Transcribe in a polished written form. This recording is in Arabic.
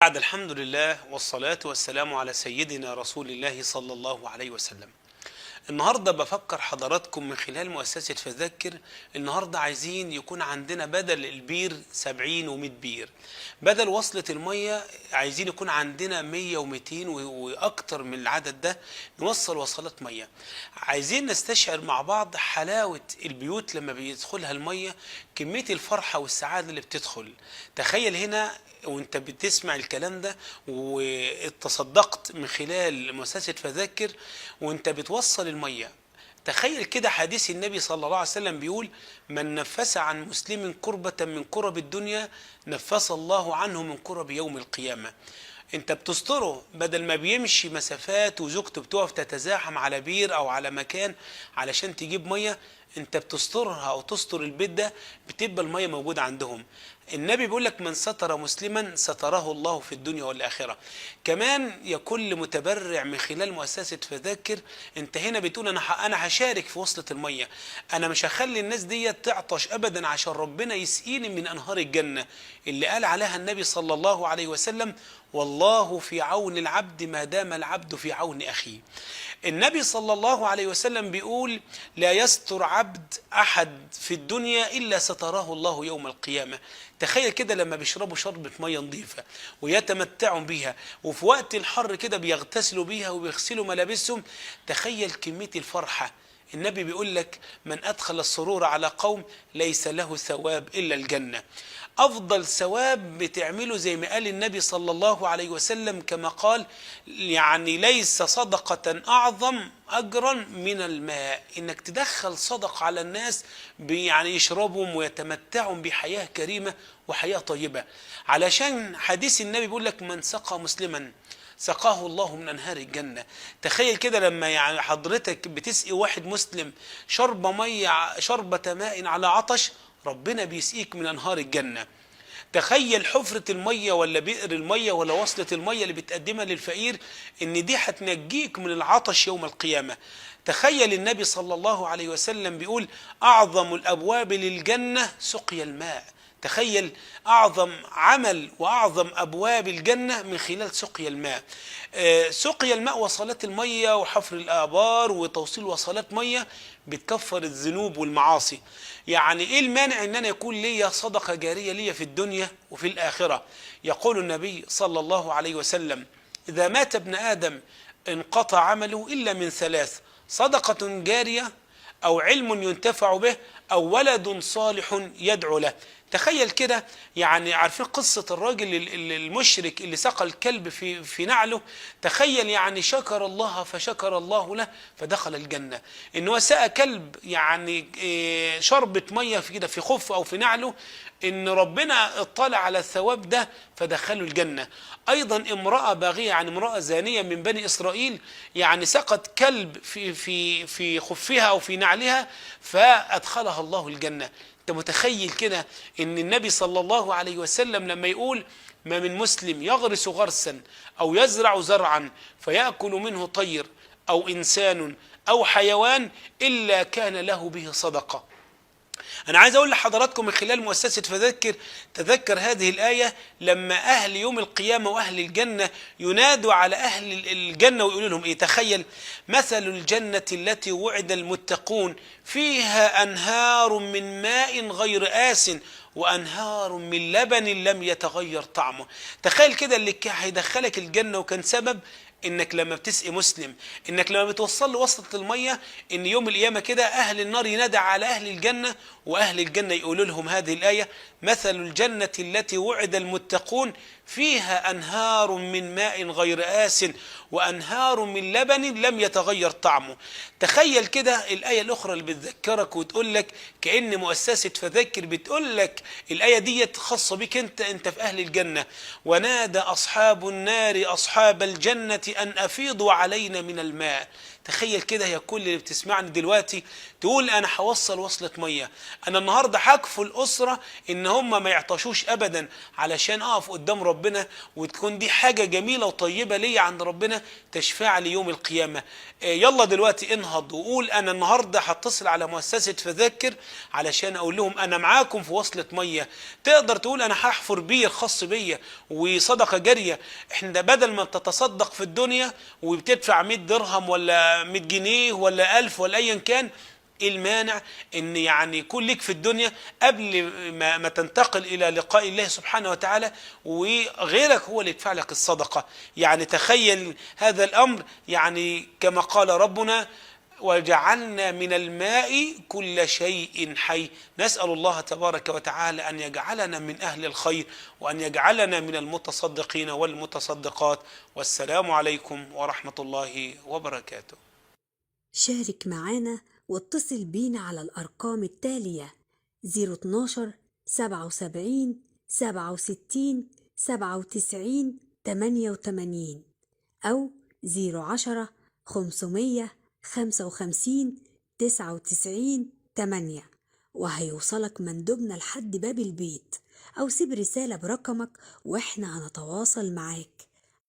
بعد الحمد لله والصلاة والسلام على سيدنا رسول الله صلى الله عليه وسلم. النهاردة بفكر حضراتكم من خلال مؤسسة فذكر. النهاردة عايزين يكون عندنا بدل البير 70 و100 بير، بدل وصلة المية عايزين يكون عندنا 100 و200 وأكتر من العدد ده نوصل وصلات مية. عايزين نستشعر مع بعض حلاوة البيوت لما بيدخلها المية، كمية الفرحة والسعادة اللي بتدخل. تخيل هنا وانت بتسمع الكلام ده وتصدقت من خلال مؤسسة فذكر وانت بتوصل المية. تخيل كده حديث النبي صلى الله عليه وسلم بيقول: من نفس عن مسلم كربة من كرب الدنيا نفس الله عنه من كرب يوم القيامة. انت بتستره، بدل ما بيمشي مسافات وزوجته بتقف تتزاحم على بير او على مكان علشان تجيب مية، انت بتسترها او تستر البيت ده، بتبقى المية موجودة عندهم. النبي بيقول لك: من ستر مسلما ستره الله في الدنيا والآخرة. كمان يا كل متبرع من خلال مؤسسة فذكر، انت هنا بتقول انا هشارك في وصلة المية، انا مش هخلي الناس دي تعطش ابدا عشان ربنا يسقيني من انهار الجنة اللي قال عليها النبي صلى الله عليه وسلم: والله في عون العبد ما دام العبد في عون أخيه. النبي صلى الله عليه وسلم بيقول: لا يستر عبد أحد في الدنيا إلا ستراه الله يوم القيامة. تخيل كده لما بيشربوا شربة مية نظيفة ويتمتعوا بيها، وفي وقت الحر كده بيغتسلوا بيها وبيغسلوا ملابسهم، تخيل كمية الفرحة. النبي بيقول لك: من أدخل السرور على قوم ليس له ثواب إلا الجنة. أفضل ثواب بتعمله زي ما قال النبي صلى الله عليه وسلم، كما قال: يعني ليس صدقة أعظم أجرا من الماء. إنك تدخل صدقة على الناس يعني يشربهم ويتمتعوا بحياة كريمة وحياة طيبة. علشان حديث النبي بيقول لك: من سقى مسلما سقاه الله من أنهار الجنة. تخيل كده لما يعني حضرتك بتسقي واحد مسلم شربة ماء على عطش، ربنا بيسقيك من أنهار الجنة. تخيل حفرة المية ولا بئر المية ولا وصلة المية اللي بتقدمها للفقير، إن دي هتنجيك من العطش يوم القيامة. تخيل النبي صلى الله عليه وسلم بيقول: أعظم الأبواب للجنة سقي الماء. تخيل أعظم عمل وأعظم أبواب الجنة من خلال سقي الماء. سقي الماء وصلات المية وحفر الآبار وتوصيل وصلات مية بتكفر الذنوب والمعاصي. يعني إيه المانع إن أنا يكون لي صدقة جارية لي في الدنيا وفي الآخرة؟ يقول النبي صلى الله عليه وسلم: إذا مات ابن آدم انقطع عمله إلا من ثلاث: صدقة جارية، أو علم ينتفع به، أو ولد صالح يدعو له. تخيل كده، يعني عارفين قصة الراجل المشرك اللي سقى الكلب في نعله؟ تخيل يعني شكر الله فشكر الله له فدخل الجنة. إن هو سقى كلب يعني شربة مية في كده في خف أو في نعله، إن ربنا اطلع على الثواب ده فدخلوا الجنة. أيضا امرأة باغية، يعني امرأة زانية من بني إسرائيل، يعني سقت كلب في خفها أو في نعلها فأدخلها الله الجنة. أنت متخيل كده إن النبي صلى الله عليه وسلم لما يقول: ما من مسلم يغرس غرسا أو يزرع زرعا فيأكل منه طير أو إنسان أو حيوان إلا كان له به صدقة. أنا عايز أقول لحضراتكم من خلال مؤسسة فذكر، تذكر هذه الآية لما أهل يوم القيامة وأهل الجنة ينادوا على أهل الجنة ويقولوا لهم إيه؟ تخيل: مثل الجنة التي وعد المتقون فيها أنهار من ماء غير آس وأنهار من لبن لم يتغير طعمه. تخيل كده اللي هيدخلك الجنة وكان سبب انك لما بتسقي مسلم، انك لما بتوصل له وصلة المية، ان يوم القيامة كده اهل النار ينادى على اهل الجنة واهل الجنة يقولوا لهم هذه الآية: مثل الجنة التي وعد المتقون فيها أنهار من ماء غير آس وأنهار من لبن لم يتغير طعمه. تخيل كده الآية الأخرى اللي بتذكرك وتقول لك كأن مؤسسة فذكر بتقول لك الآية دي خاصة بك أنت في أهل الجنة: ونادى أصحاب النار أصحاب الجنة أن أفيضوا علينا من الماء. تخيل كده يا كل اللي بتسمعني دلوقتي، تقول انا هوصل وصلة مية، انا النهاردة هكفل الاسرة ان هم ما يعطشوش ابدا علشان اقف قدام ربنا، وتكون دي حاجة جميلة وطيبة ليا عند ربنا تشفع لي يوم القيامة. يلا دلوقتي انهض وقول انا النهاردة هتصل على مؤسسة فذاكر علشان اقول لهم انا معاكم في وصلة مية. تقدر تقول انا هحفر بير خاص بيا وصدقة جارية. احنا بدل ما بتتصدق في الدنيا وبتدفع 100 درهم ولا 100 جنيه ولا 1000 ولا ايا كان، ايه المانع ان يعني يكون لك في الدنيا قبل ما تنتقل الى لقاء الله سبحانه وتعالى وغيرك هو اللي يدفع لك الصدقة؟ يعني تخيل هذا الامر، يعني كما قال ربنا وجعلنا من الماء كل شيء حي. نسأل الله تبارك وتعالى أن يجعلنا من أهل الخير وأن يجعلنا من المتصدقين والمتصدقات. والسلام عليكم ورحمة الله وبركاته. شارك معانا واتصل بينا على الأرقام التالية: 012 77 67 97 88 أو 010 500 55 99 8، وهيوصلك مندوبنا لحد باب البيت، أو سيب رسالة برقمك وإحنا هنتواصل معاك.